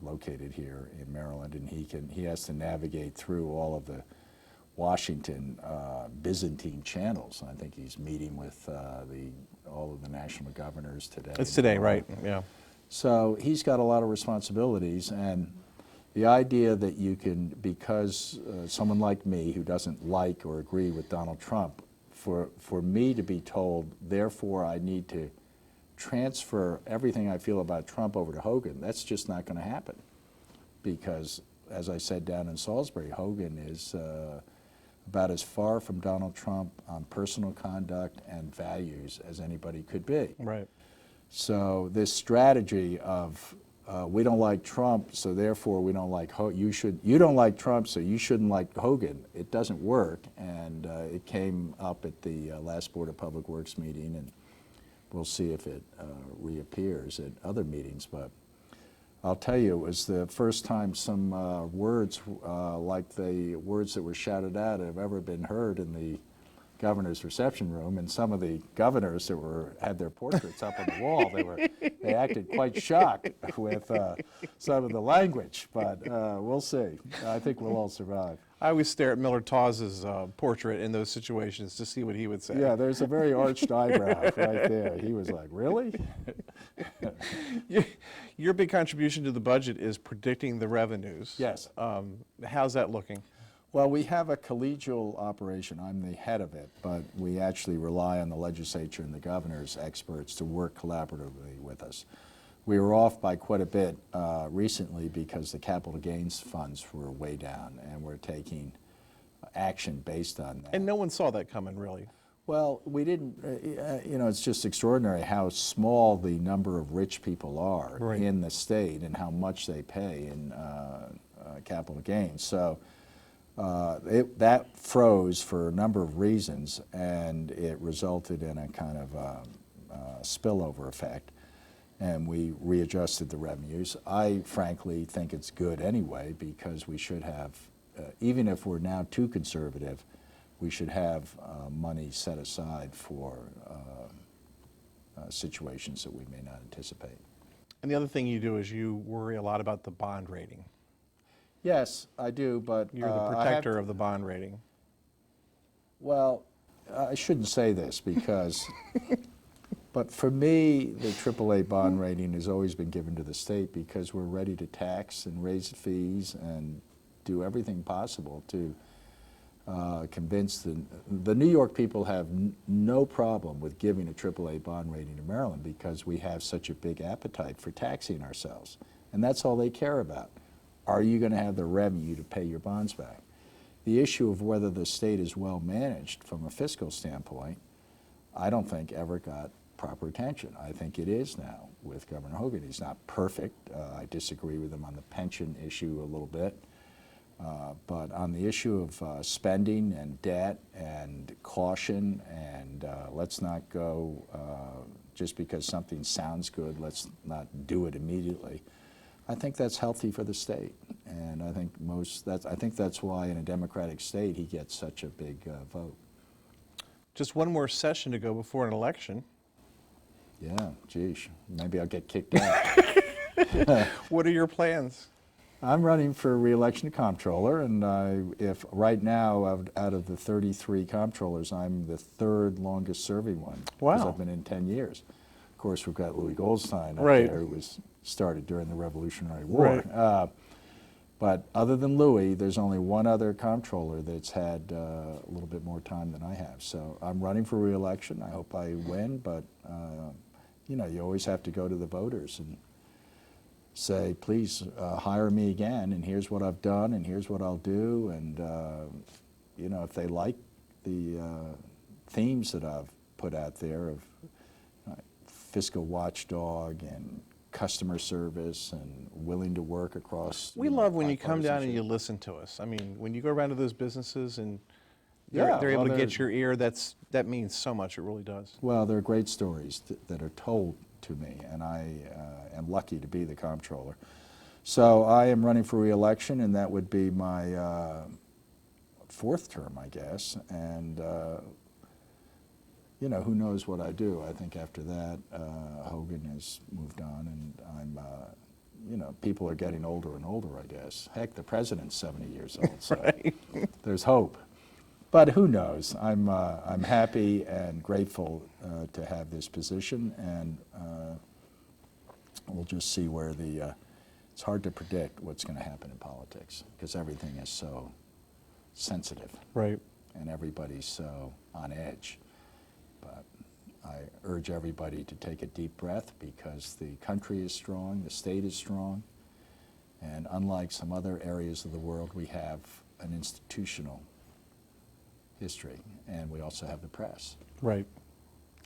located here in Maryland, and he has to navigate through all of the Washington Byzantine channels. I think he's meeting with all of the national governors today. It's today, right? Yeah. So he's got a lot of responsibilities, and the idea that you can, because someone like me who doesn't like or agree with Donald Trump, for me to be told, therefore I need to transfer everything I feel about Trump over to Hogan, that's just not going to happen. Because, as I said down in Salisbury, Hogan is about as far from Donald Trump on personal conduct and values as anybody could be. Right. So this strategy of we don't like Trump, so therefore we don't like you don't like Trump, so you shouldn't like Hogan. It doesn't work, and it came up at the last Board of Public Works meeting, and we'll see if it reappears at other meetings. But I'll tell you, it was the first time some words like the words that were shouted out have ever been heard in the governor's reception room, and some of the governors that had their portraits up on the wall, they acted quite shocked with some of the language, but we'll see. I think we'll all survive. I always stare at Miller Taw's portrait in those situations to see what he would say. Yeah, there's a very arched eyebrow right there. He was like, really? Your big contribution to the budget is predicting the revenues. Yes. How's that looking? Well, we have a collegial operation. I'm the head of it, but we actually rely on the legislature and the governor's experts to work collaboratively with us. We were off by quite a bit recently because the capital gains funds were way down, and we're taking action based on that. And no one saw that coming, really. Well, we didn't, you know, it's just extraordinary how small the number of rich people are Right. in the state and how much they pay in capital gains. So that froze for a number of reasons, and it resulted in a kind of spillover effect, and we readjusted the revenues. I frankly think it's good anyway, because we should have, even if we're now too conservative, we should have money set aside for situations that we may not anticipate. And the other thing you do is you worry a lot about the bond rating. Yes, I do, but You're the protector of the bond rating. Well, I shouldn't say this because, but for me, the AAA bond rating has always been given to the state because we're ready to tax and raise fees and do everything possible to convince the New York people have no problem with giving a AAA bond rating to Maryland because we have such a big appetite for taxing ourselves. And that's all they care about. Are you going to have the revenue to pay your bonds back? The issue of whether the state is well managed from a fiscal standpoint, I don't think ever got proper attention. I think it is now with Governor Hogan. He's not perfect. I disagree with him on the pension issue a little bit. But on the issue of spending and debt and caution and let's not go just because something sounds good, let's not do it immediately. I think that's healthy for the state, and I think that's why in a Democratic state he gets such a big vote. Just one more session to go before an election. Yeah, geez, maybe I'll get kicked out. What are your plans? I'm running for re-election to comptroller, and if right now out of the 33 comptrollers, I'm the third longest serving one. Because Wow. I've been in 10 years. Of course, we've got Louis Goldstein up Right. there, who was started during the Revolutionary War. Right. But other than Louis, there's only one other comptroller that's had a little bit more time than I have. So I'm running for re-election. I hope I win, but you know, you always have to go to the voters and say, please hire me again, and here's what I've done, and here's what I'll do, and you know, if they like the themes that I've put out there of fiscal watchdog and customer service and willing to work across. We love when you come down and you listen to us. I mean, when you go around to those businesses and they're Yeah, able well, to get your ear, that means so much. It really does. Well, there are great stories that are told to me, and I am lucky to be the comptroller. So I am running for re-election, and that would be my fourth term, I guess. And you know, who knows what I do? I think after that, Hogan has moved on, and I'm, you know, people are getting older and older, I guess. Heck, the president's 70 years old, so Right. there's hope. But who knows? I'm happy and grateful to have this position, and we'll just see where it's hard to predict what's going to happen in politics because everything is so sensitive. Right. And everybody's so on edge. But I urge everybody to take a deep breath because the country is strong, the state is strong, and unlike some other areas of the world, we have an institutional history, and we also have the press. Right.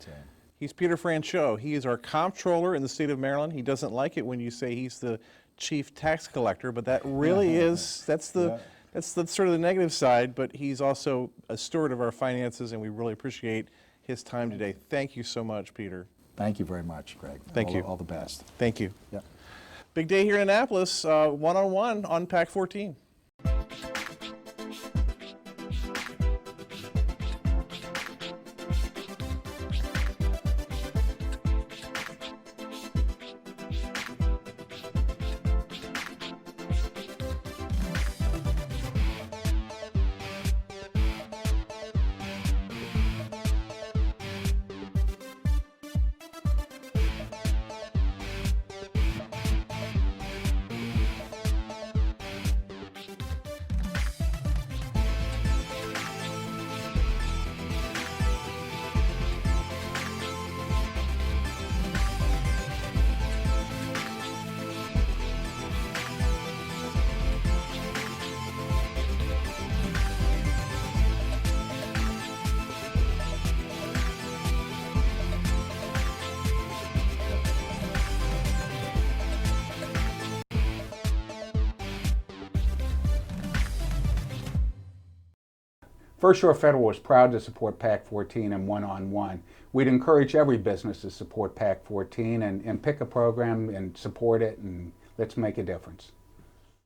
So, He's Peter Franchot. He is our comptroller in the state of Maryland. He doesn't like it when you say he's the chief tax collector, but that really is, that's the sort of the negative side, but he's also a steward of our finances, and we really appreciate his time today. Thank you so much, Peter. thank you very much, Greg. Thank you. All the best. Thank you. Yeah. Big day here in Annapolis, one-on-one on PAC 14. First Shore Federal is proud to support PAC 14 and One on One. We'd encourage every business to support PAC 14 and pick a program and support it, and let's make a difference.